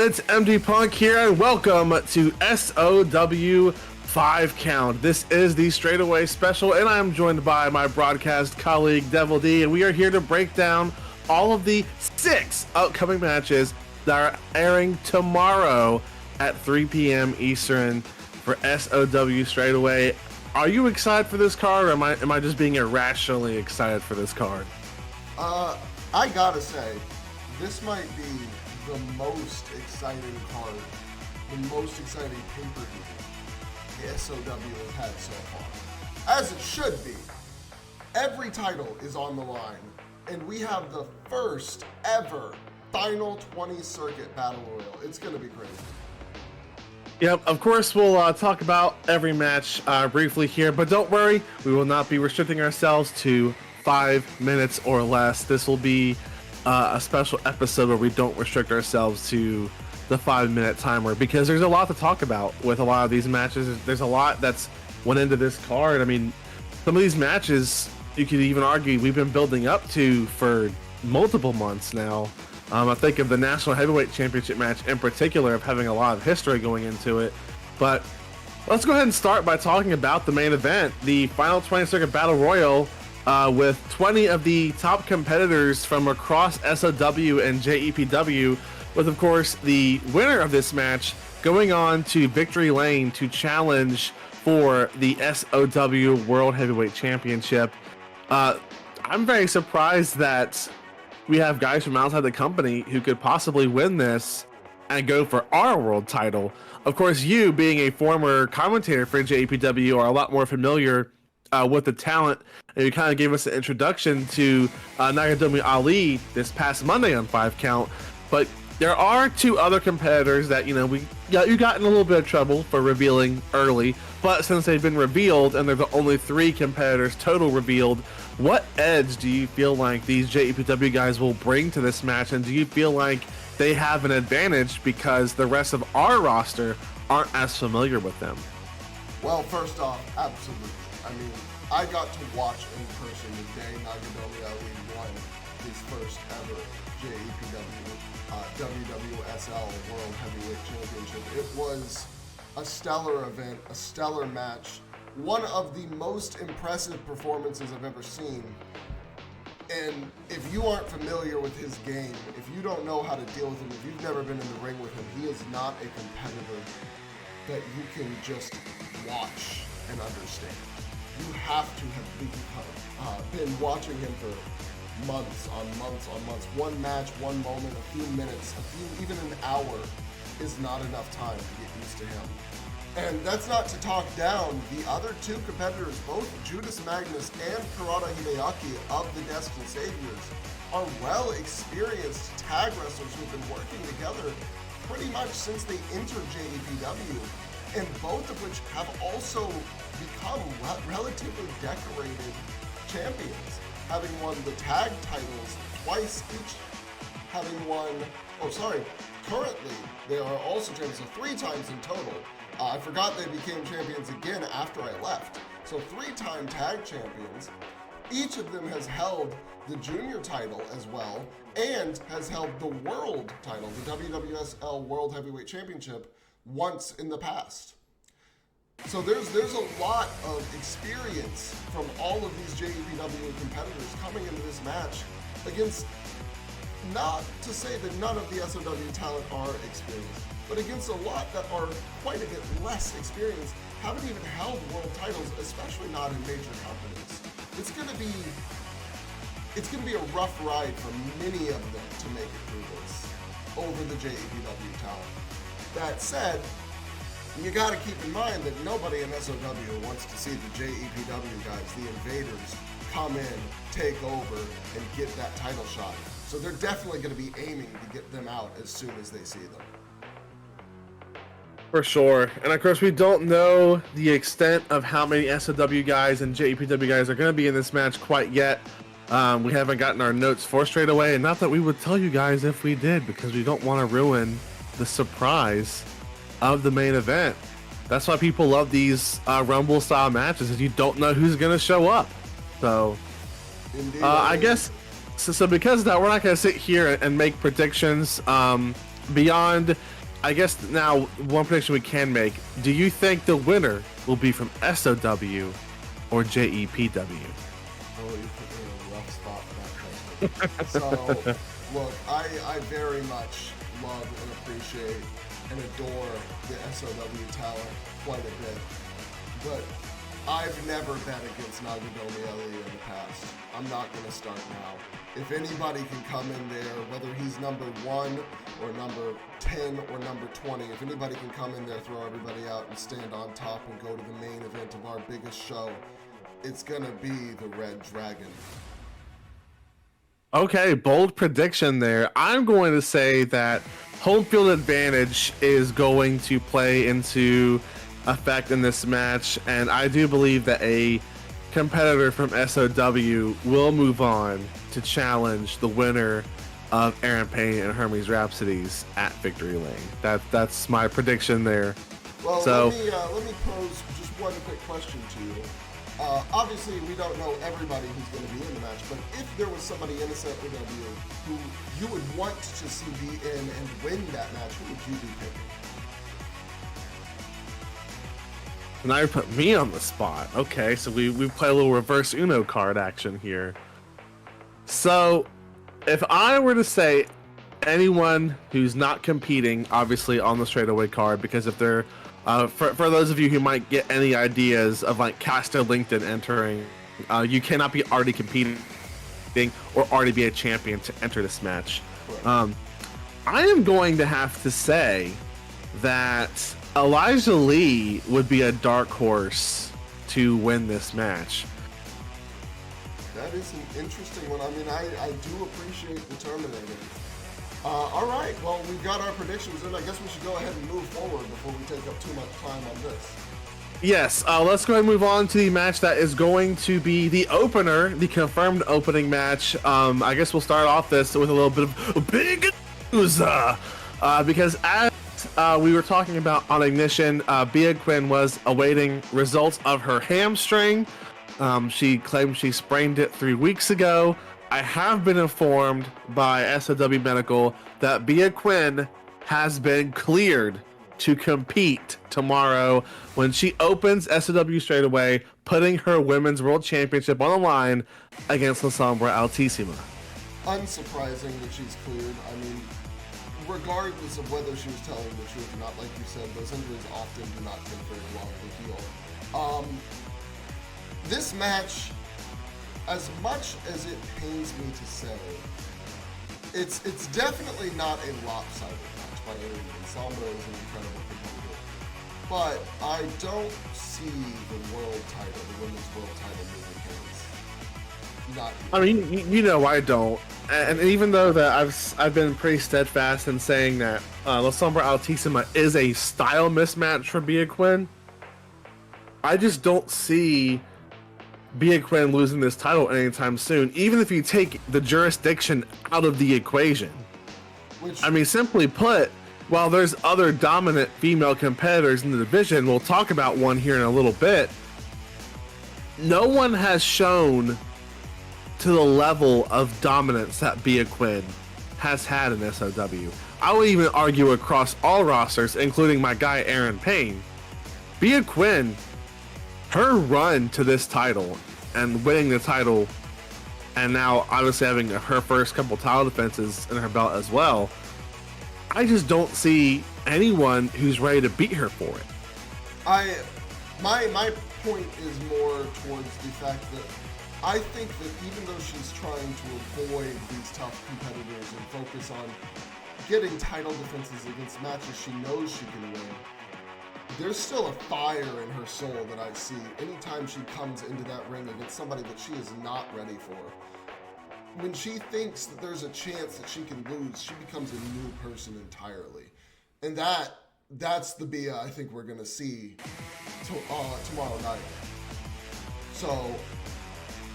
It's MD Punk here, and welcome to SOW 5 Count. This is the Straightaway special, and I am joined by my broadcast colleague Devil D, and we are here to break down all of the 6 upcoming matches that are airing tomorrow at 3 p.m. Eastern for SOW Straightaway. Are you excited for this card, or am I just being irrationally excited for this card? I gotta say, this might be the most exciting card, the most exciting pay-per-view the SOW has had so far. As it should be. Every title is on the line, and we have the first ever Final 20 Circuit Battle Royal. It's gonna be crazy. Yep, of course we'll talk about every match briefly here, but don't worry, we will not be restricting ourselves to 5 minutes or less. This will be a special episode where we don't restrict ourselves to the 5-minute timer, because there's a lot to talk about with a lot of these matches. There's a lot that's went into this card. I mean, some of these matches you could even argue we've been building up to for multiple months now. I think of the National Heavyweight Championship match in particular of having a lot of history going into it. But let's go ahead and start by talking about the main event, the Final 20 Circuit Battle Royal, with 20 of the top competitors from across SOW and JEPW, with of course the winner of this match going on to Victory Lane to challenge for the SOW World Heavyweight Championship. I'm very surprised that we have guys from outside the company who could possibly win this and go for our world title. Of course, you being a former commentator for JEPW are a lot more familiar with the talent, and you kind of gave us an introduction to Nagadomi Ali this past Monday on 5 Count. But there are 2 other competitors that, you got in a little bit of trouble for revealing early, but since they've been revealed and they're the only 3 competitors total revealed, what edge do you feel like these JEPW guys will bring to this match, and do you feel like they have an advantage because the rest of our roster aren't as familiar with them? Well, first off, absolutely. I mean, I got to watch in person the day Nagadomi Ali won his first ever JEPW WWSL World Heavyweight Championship. It was a stellar event, a stellar match, one of the most impressive performances I've ever seen. And if you aren't familiar with his game, if you don't know how to deal with him, if you've never been in the ring with him, he is not a competitor that you can just watch and understand. You have to have been watching him for months on months on months. One match, one moment, a few minutes, even an hour is not enough time to get used to him. And that's not to talk down the other 2 competitors, both Judas Magnus and Kurata Hideaki of the Destined Saviors, are well experienced tag wrestlers who've been working together pretty much since they entered JEPW, and both of which have also become relatively decorated champions, having won the tag titles twice each, currently they are also champions, so 3 times in total. I forgot they became champions again after I left. So 3-time tag champions. Each of them has held the junior title as well, and has held the world title, the WWSL World Heavyweight Championship, once in the past. So there's a lot of experience from all of these JEPW competitors coming into this match against, not to say that none of the SOW talent are experienced, but against a lot that are quite a bit less experienced, haven't even held world titles, especially not in major companies. It's gonna be a rough ride for many of them to make it through this over the JEPW talent. That said, you gotta keep in mind that nobody in SOW wants to see the JEPW guys, the invaders, come in, take over, and get that title shot. So they're definitely gonna be aiming to get them out as soon as they see them. For sure. And of course, we don't know the extent of how many SOW guys and JEPW guys are going to be in this match quite yet. We haven't gotten our notes for Straightaway, and not that we would tell you guys if we did, because we don't want to ruin the surprise of the main event. That's why people love these Rumble style matches, is you don't know who's going to show up. So I guess, so because of that, we're not going to sit here and make predictions. beyond, I guess now one prediction we can make. Do you think the winner will be from SOW or JEPW? Oh, you put me in a rough spot for that question. So, look, I very much love and appreciate and adore the SOW talent quite a bit. But I've never bet against Nagadomi Ali in the past. I'm not going to start now. If anybody can come in there, whether he's number 1 or number 10 or number 20, if anybody can come in there, throw everybody out and stand on top and go to the main event of our biggest show, it's going to be the Red Dragon. Okay, bold prediction there. I'm going to say that home field advantage is going to play into effect in this match, and I do believe that a competitor from SOW will move on to challenge the winner of Aaron Payne and Hermes Rhapsodies at Victory Lane. That's my prediction there. Well, so let me pose just one quick question to you. Obviously, we don't know everybody who's going to be in the match, but if there was somebody in SOW who you would want to see be in and win that match, who would you be picking? Now you put me on the spot. Okay, so we play a little reverse Uno card action here. So, if I were to say anyone who's not competing, obviously on the straightaway card, because if they're for those of you who might get any ideas of like Caster LinkedIn entering, you cannot be already competing or already be a champion to enter this match. I am going to have to say that Elijah Lee would be a dark horse to win this match. That is an interesting one. I mean, I do appreciate the Terminator. All right, well, we've got our predictions, and I guess we should go ahead and move forward before we take up too much time on this. Yes, let's go ahead and move on to the match that is going to be the opener, the confirmed opening match. I guess we'll start off this with a little bit of big news, because as we were talking about on Ignition, Bia Quinn was awaiting results of her hamstring. She claimed she sprained it 3 weeks ago. I have been informed by SOW Medical that Bia Quinn has been cleared to compete tomorrow when she opens SOW Straightaway, putting her Women's World Championship on the line against La Sombra Altissima. Unsurprising that she's cleared. I mean, regardless of whether she was telling the truth or not, like you said, those injuries often do not take very long to heal. This match, as much as it pains me to say, it's definitely not a lopsided match by any means. Sombra is an incredible competitor, but I don't see the world title, the women's world title, moving hands. Not here. I mean, you know I don't, and even though that I've been pretty steadfast in saying that La Sombra Altissima is a style mismatch for Bia Quinn, I just don't see Bia Quinn losing this title anytime soon, even if you take the jurisdiction out of the equation. I mean, simply put, while there's other dominant female competitors in the division, we'll talk about one here in a little bit, no one has shown to the level of dominance that Bia Quinn has had in SOW. I would even argue across all rosters, including my guy Aaron Payne. Bia Quinn, her run to this title and winning the title, and now obviously having her first couple title defenses in her belt as well, I just don't see anyone who's ready to beat her for it. My point is more towards the fact that I think that even though she's trying to avoid these tough competitors and focus on getting title defenses against matches she knows she can win, there's still a fire in her soul that I see anytime she comes into that ring against somebody that she is not ready for. When she thinks that there's a chance that she can lose, she becomes a new person entirely. And that's the Bia I think we're going to see tomorrow night. So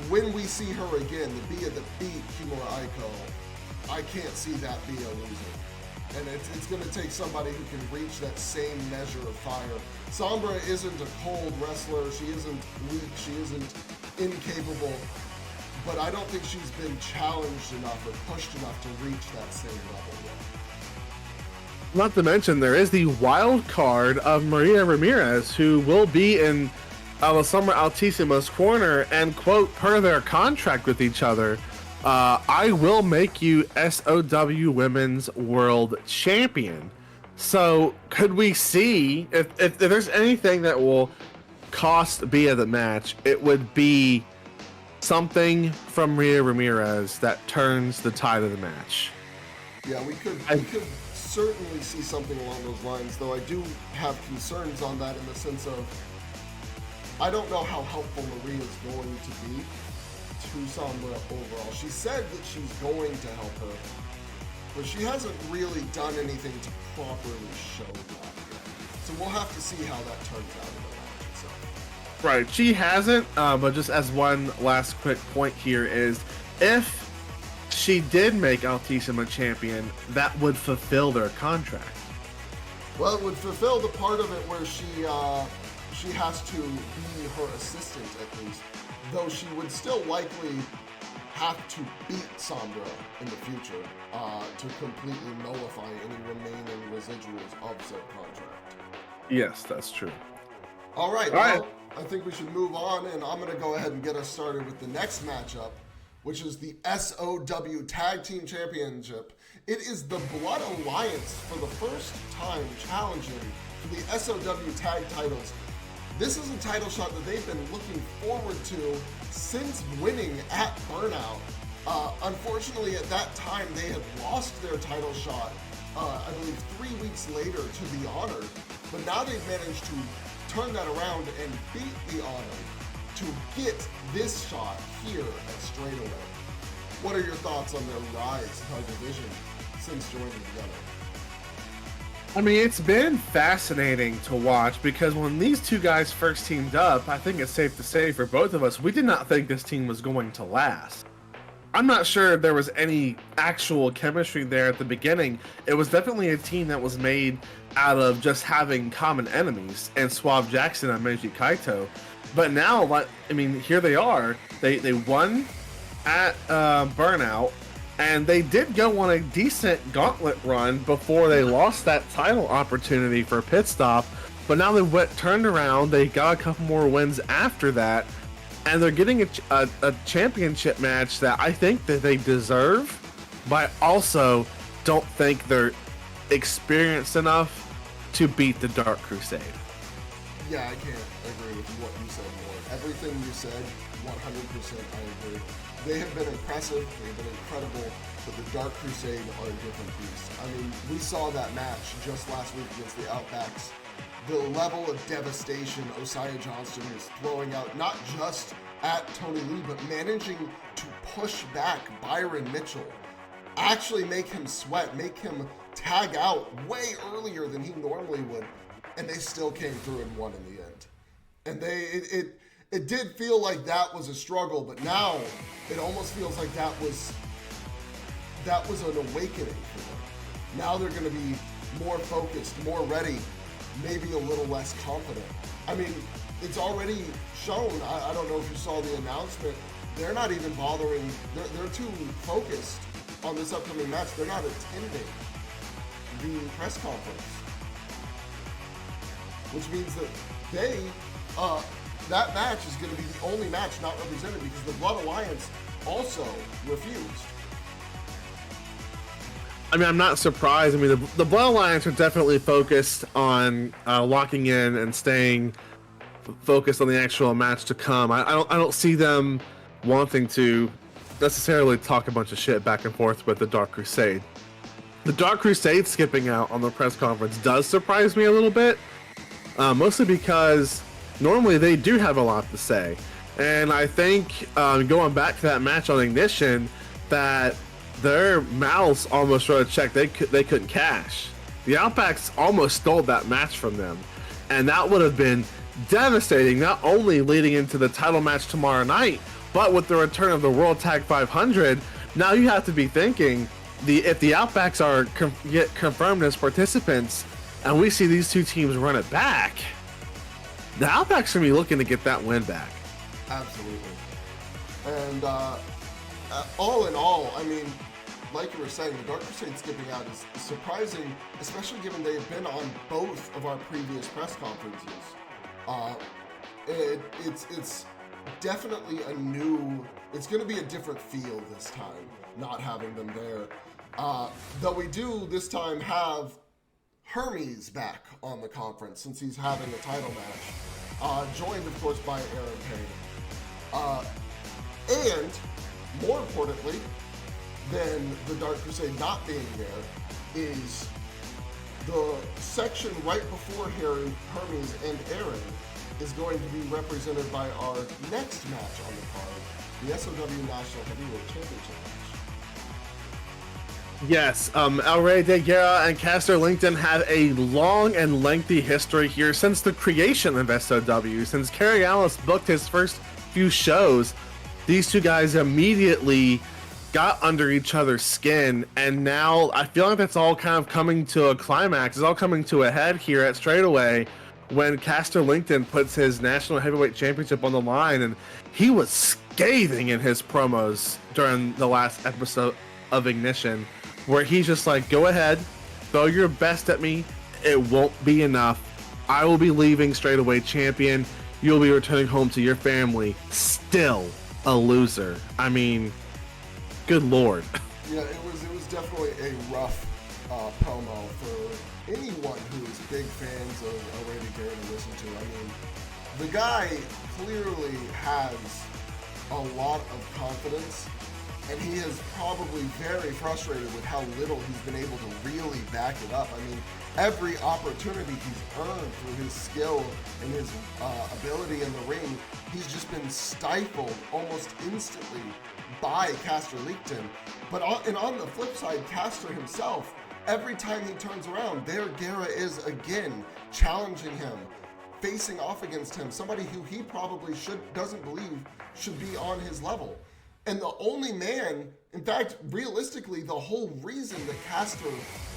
when we see her again, the Bia that beat Kimura Aiko, I can't see that Bia losing. And it's going to take somebody who can reach that same measure of fire. Sombra isn't a cold wrestler. She isn't weak. She isn't incapable. But I don't think she's been challenged enough or pushed enough to reach that same level yet. Not to mention, there is the wild card of Maria Ramirez, who will be in La Sombra Altissimo's corner, and quote, per their contract with each other, I will make you SOW Women's World Champion. So could we see, if there's anything that will cost Bia the match, it would be something from Maria Ramirez that turns the tide of the match. Yeah, we could certainly see something along those lines, though I do have concerns on that in the sense of I don't know how helpful Maria is going to be to Sombra overall. She said that she's going to help her, but she hasn't really done anything to properly show that yet. So we'll have to see how that turns out in the match itself. Right, she hasn't, but just as one last quick point here is, if she did make Altissima champion, that would fulfill their contract. Well, it would fulfill the part of it where she has to be her assistant at least, though she would still likely have to beat Sombra in the future to completely nullify any remaining residuals of said contract. Yes, that's true. All right, well, I think we should move on, and I'm going to go ahead and get us started with the next matchup, which is the SOW Tag Team Championship. It is the Blood Alliance for the first time challenging for the SOW Tag titles. This is a title shot that they've been looking forward to since winning at Burnout. Unfortunately, at that time, they had lost their title shot, I believe 3 weeks later to The Honor, but now they've managed to turn that around and beat The Honor to get this shot here at Straightaway. What are your thoughts on their rise by division since joining together? I mean, it's been fascinating to watch because when these two guys first teamed up, I think it's safe to say for both of us, we did not think this team was going to last. I'm not sure if there was any actual chemistry there at the beginning. It was definitely a team that was made out of just having common enemies, and Suave Jackson and Meiji Kaito. But now, I mean, here they are. They won at Burnout, and they did go on a decent gauntlet run before they lost that title opportunity for Pit Stop. But now they turned around. They got a couple more wins after that, and they're getting a championship match that I think that they deserve, but I also don't think they're experienced enough to beat the Dark Crusade. Yeah, I can't agree with what you said more. Everything you said, 100% I agree. They have been impressive, they've been incredible, but the Dark Crusade are a different beast. I mean, we saw that match just last week against the Outbacks. The level of devastation Osiah Johnston is throwing out, not just at Tony Lee, but managing to push back Byron Mitchell, actually make him sweat, make him tag out way earlier than he normally would, and they still came through and won in the end. And it did feel like that was a struggle, but now it almost feels like that was an awakening for them. Now they're going to be more focused, more ready, maybe a little less confident. I mean, it's already shown. I don't know if you saw the announcement. They're not even bothering. They're too focused on this upcoming match. They're not attending the press conference, which means that that match is going to be the only match not represented because the Blood Alliance also refused. I mean, I'm not surprised. I mean, the Blood Alliance are definitely focused on locking in and staying focused on the actual match to come. I don't see them wanting to necessarily talk a bunch of shit back and forth with the Dark Crusade. The Dark Crusade skipping out on the press conference does surprise me a little bit, mostly because normally they do have a lot to say. And I think going back to that match on Ignition, that their mouths almost wrote a check they couldn't cash. The Outbacks almost stole that match from them, and that would have been devastating, not only leading into the title match tomorrow night, but with the return of the World Tag 500. Now you have to be thinking, if the Outbacks are get confirmed as participants, and we see these two teams run it back, the Outbacks are going to be looking to get that win back. Absolutely. And all in all, I mean, like you were saying, the Dark Crusade skipping out is surprising, especially given they have been on both of our previous press conferences. It's definitely a new. It's going to be a different feel this time, not having them there. Though we do this time have Hermes back on the conference since he's having a title match, joined of course by Aaron Payne, and more importantly than the Dark Crusade not being there is the section right before Hermes and Aaron is going to be represented by our next match on the card, the SOW National Heavyweight Championship match. Yes, El Rey de Guerra and Caster Linkton have a long and lengthy history here since the creation of SOW. Since Kerry Ellis booked his first few shows, these two guys immediately got under each other's skin, and now I feel like that's all kind of coming to a climax. It's all coming to a head here at Straightaway when Caster Linkton puts his National Heavyweight Championship on the line, and he was scathing in his promos during the last episode of Ignition, where he's just like, go ahead, throw your best at me, it won't be enough. I will be leaving Straightaway champion, you'll be returning home to your family, still a loser. I mean, good lord. Yeah, it was definitely a rough promo for anyone who is big fans of El Rey de Guerra to listen to. I mean, the guy clearly has a lot of confidence, and he is probably very frustrated with how little he's been able to really back it up. I mean, every opportunity he's earned through his skill and his ability in the ring, he's just been stifled almost instantly by Caster Linkton. But on the flip side, Caster himself, every time he turns around, there Guerra is again, challenging him, facing off against him, somebody who he probably doesn't believe should be on his level. And the only man, in fact, realistically, the whole reason that Caster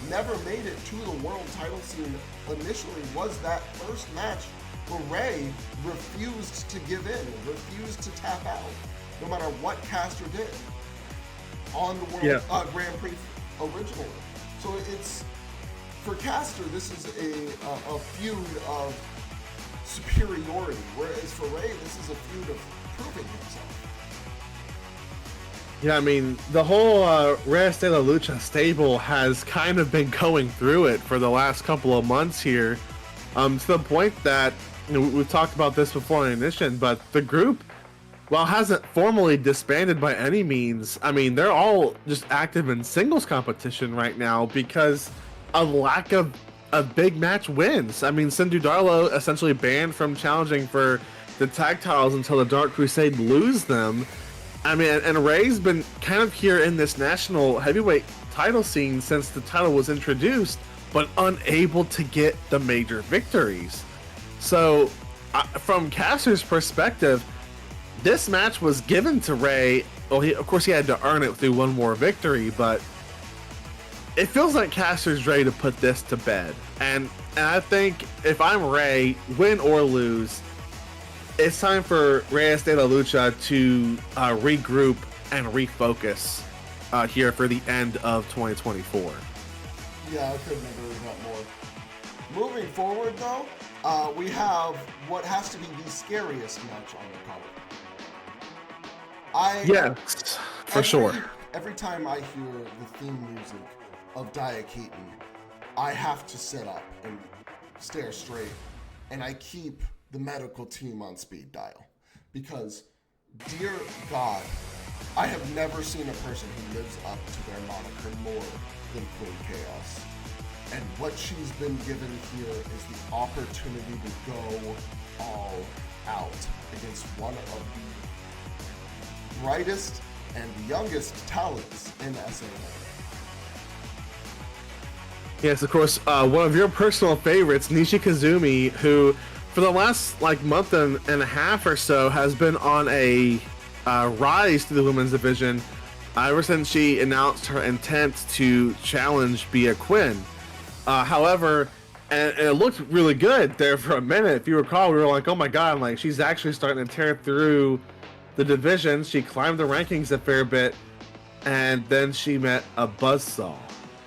never made it to the world title scene initially was that first match where Ray refused to give in, refused to tap out, no matter what Caster did on the World Grand Prix originally. So it's, for Caster, this is a feud of superiority, whereas for Ray, this is a feud of proving himself. Yeah, I mean, the whole Reyes de la Lucha stable has kind of been going through it for the last couple of months here, to the point that, you know, we've talked about this before in Ignition, but the group, while hasn't formally disbanded by any means, I mean, they're all just active in singles competition right now because of lack of big match wins. I mean, Sindhu Darlo essentially banned from challenging for the tag titles until the Dark Crusade lose them. I mean, and Ray's been kind of here in this national heavyweight title scene since the title was introduced, but unable to get the major victories. So, from Caster's perspective, this match was given to Ray. Well, of course, he had to earn it through one more victory, but it feels like Caster's ready to put this to bed. And I think if I'm Ray, win or lose, it's time for Reyes de la Lucha to regroup and refocus here for the end of 2024. Yeah, I couldn't agree with that more. Moving forward, though, we have what has to be the scariest match on the card. Yes, for sure. Every time I hear the theme music of Dia Keaton, I have to sit up and stare straight, and I keep the medical team on speed dial, because, dear God, I have never seen a person who lives up to their moniker more than Queen Chaos. And what she's been given here is the opportunity to go all out against one of the brightest and youngest talents in SAO. Yes, of course, one of your personal favorites, Nishi Kazumi, who for the last month and a half or so has been on a rise to the women's division ever since she announced her intent to challenge Bea Quinn. However, and it looked really good there for a minute. If you recall, we were like, oh my god, she's actually starting to tear through the division. She climbed the rankings a fair bit. and then she met a buzzsaw,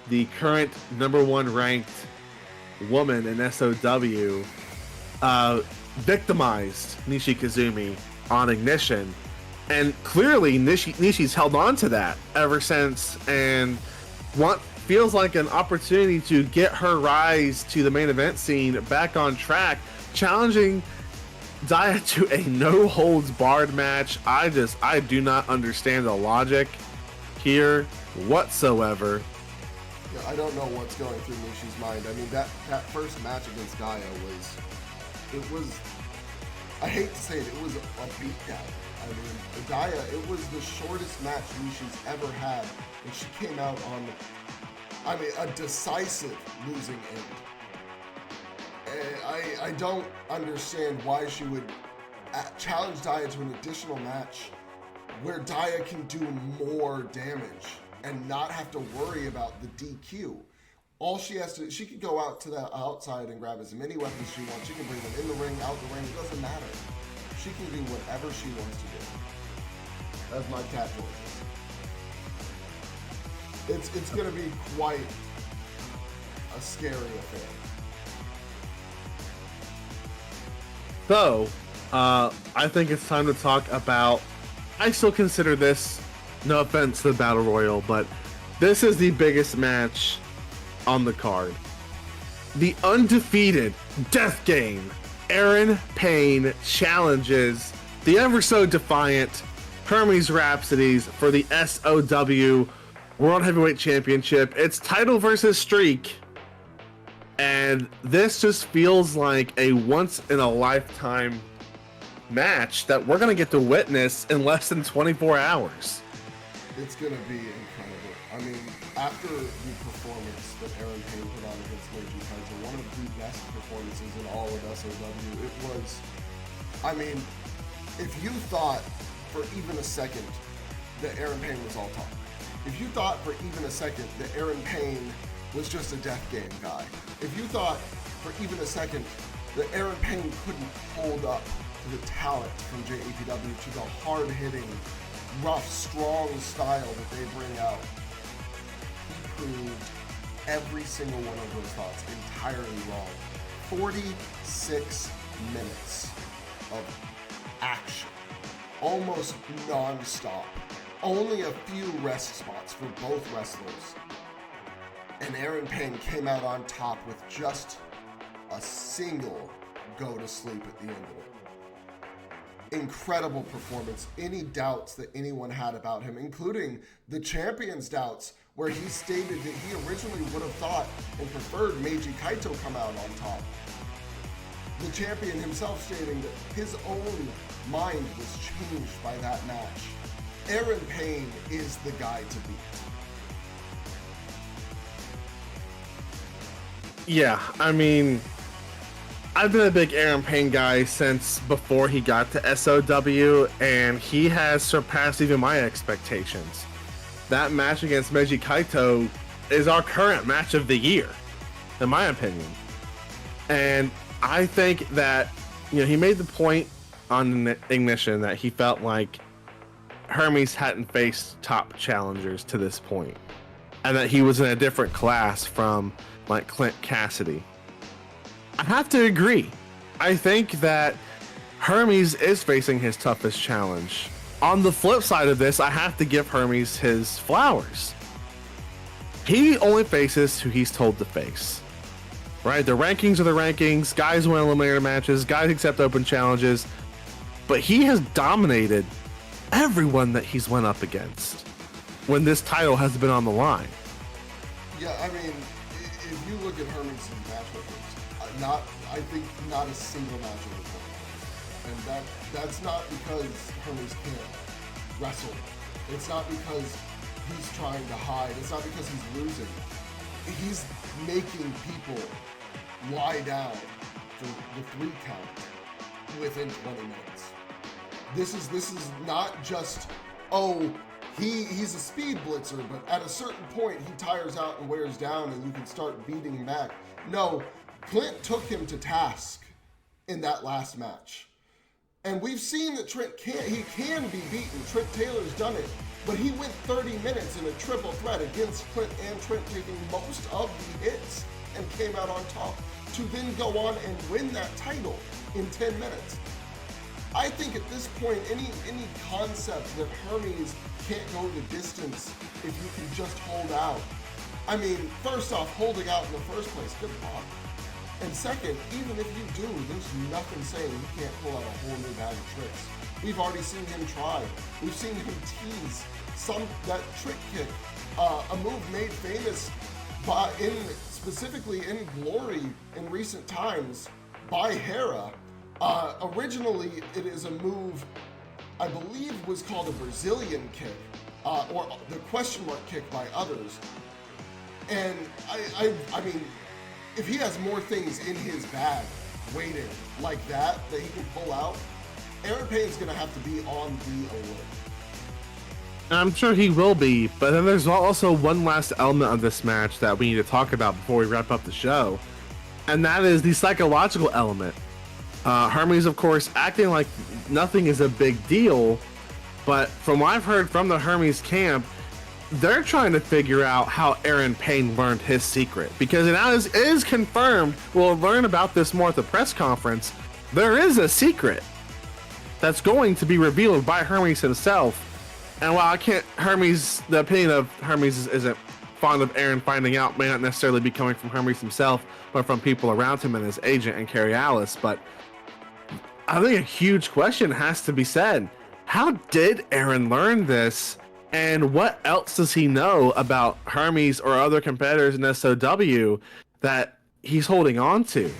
the current #1 ranked woman in SOW, victimized Nishi Kazumi on Ignition, and clearly Nishi's held on to that ever since, and what feels like an opportunity to get her rise to the main event scene back on track, challenging Daya to a no holds barred match. I do not understand the logic here whatsoever. Yeah, I don't know what's going through Nishi's mind. I mean, that first match against Daya was, I hate to say it, it was a beatdown. I mean, Daya, it was the shortest match Nishi's ever had, and she came out on, I mean, a decisive losing end. I don't understand why she would challenge Daya to an additional match where Daya can do more damage and not have to worry about the DQ. All she has to, she could go out to the outside and grab as many weapons she wants. She can bring them in the ring, out the ring, it doesn't matter. She can do whatever she wants to do. That's my cat noise. It's going to be quite a scary affair. So, I think it's time to talk about, I still consider this, no offense to the Battle Royal, but this is the biggest match on the card. The undefeated Death Game, Aaron Payne, challenges the ever so defiant Hermes Rhapsodies for the SOW World Heavyweight Championship. It's title versus streak. And this just feels like a once-in-a-lifetime match that we're going to get to witness in less than 24 hours. It's going to be incredible. I mean, after the performance that Aaron Payne put on against Meiji Kaito, one of the best performances in all of SOW, it was, I mean, if you thought for even a second that Aaron Payne was all talk, if you thought for even a second that Aaron Payne was just a Death Game guy, if you thought for even a second that Aaron Payne couldn't hold up to the talent from JEPW, to the hard-hitting, rough, strong style that they bring out, he proved every single one of those thoughts entirely wrong. 46 minutes of action, almost non-stop. Only a few rest spots for both wrestlers. And Aaron Payne came out on top with just a single go to sleep at the end of it. Incredible performance. Any doubts that anyone had about him, including the champion's doubts, where he stated that he originally would have thought and preferred Meiji Kaito come out on top. The champion himself stating that his own mind was changed by that match. Aaron Payne is the guy to beat. Yeah, I mean, I've been a big Aaron Payne guy since before he got to SOW, and he has surpassed even my expectations. That match against Meiji Kaito is our current match of the year, in my opinion. And I think that, you know, he made the point on Ignition that he felt like Hermes hadn't faced top challengers to this point, and that he was in a different class from like Clint Cassidy. I have to agree. I think that Hermes is facing his toughest challenge. On the flip side of this, I have to give Hermes his flowers. He only faces who he's told to face. Right? The rankings are the rankings. Guys win eliminator matches. Guys accept open challenges. But he has dominated everyone that he's went up against when this title has been on the line. Yeah, I mean, if you look at Hermes' match records, I think not a single match over 20 minutes. And that's not because Hermes can't wrestle. It's not because he's trying to hide. It's not because he's losing. He's making people lie down for the 3 count within 20 minutes. This is not just, oh, he's a speed blitzer, but at a certain point he tires out and wears down and you can start beating him back. No, Clint took him to task in that last match. And we've seen that he can be beaten. Trent Taylor's done it. But he went 30 minutes in a triple threat against Clint, and Trent taking most of the hits and came out on top to then go on and win that title in 10 minutes. I think at this point, any concept that Hermes can't go the distance if you can just hold out. I mean, first off, holding out in the first place, good luck. And second, even if you do, there's nothing saying you can't pull out a whole new bag of tricks. We've already seen him try. We've seen him tease that trick kick, a move made famous specifically in Glory in recent times by Hera. Originally, it is a move I believe was called a Brazilian kick, or the question mark kick by others. And I mean, if he has more things in his bag waiting like that he can pull out, Aaron Payne's gonna have to be on the alert. I'm sure he will be, but then there's also one last element of this match that we need to talk about before we wrap up the show, and that is the psychological element. Hermes, of course, acting like nothing is a big deal, but from what I've heard from the Hermes camp, they're trying to figure out how Aaron Payne learned his secret, because it is confirmed. We'll learn about this more at the press conference. There is a secret that's going to be revealed by Hermes himself. And while the opinion of Hermes isn't fond of Aaron finding out, may not necessarily be coming from Hermes himself, but from people around him and his agent and Carrie Alice. But I think a huge question has to be said. How did Aaron learn this? And what else does he know about Hermes or other competitors in SOW that he's holding on to?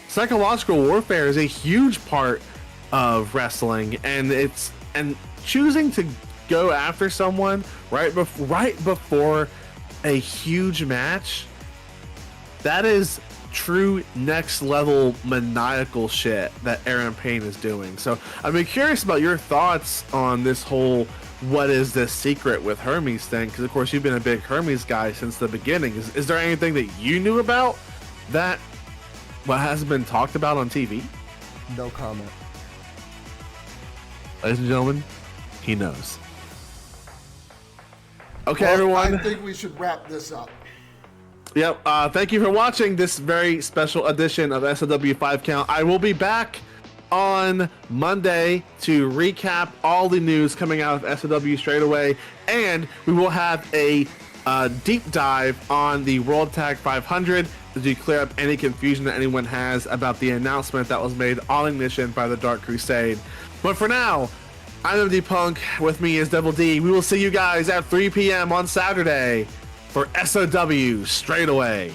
Psychological warfare is a huge part of wrestling, and choosing to go after someone right before a huge match, that is true next level maniacal shit that Aaron Payne is doing. So I'd be curious about your thoughts on this whole what is this secret with Hermes thing, because of course you've been a big Hermes guy since the beginning. Is there anything that you knew about that what hasn't been talked about on TV? No comment. Ladies and gentlemen, he knows. Okay, well, everyone. I think we should wrap this up. Yep. Thank you for watching this very special edition of SOW 5 Count. I will be back on Monday to recap all the news coming out of SOW Straightaway, and we will have a deep dive on the World Tag 500 to clear up any confusion that anyone has about the announcement that was made on Ignition by the Dark Crusade. But for now, I'm MD Punk. With me is Devil D. We will see you guys at 3 p.m. on Saturday for SOW Straightaway.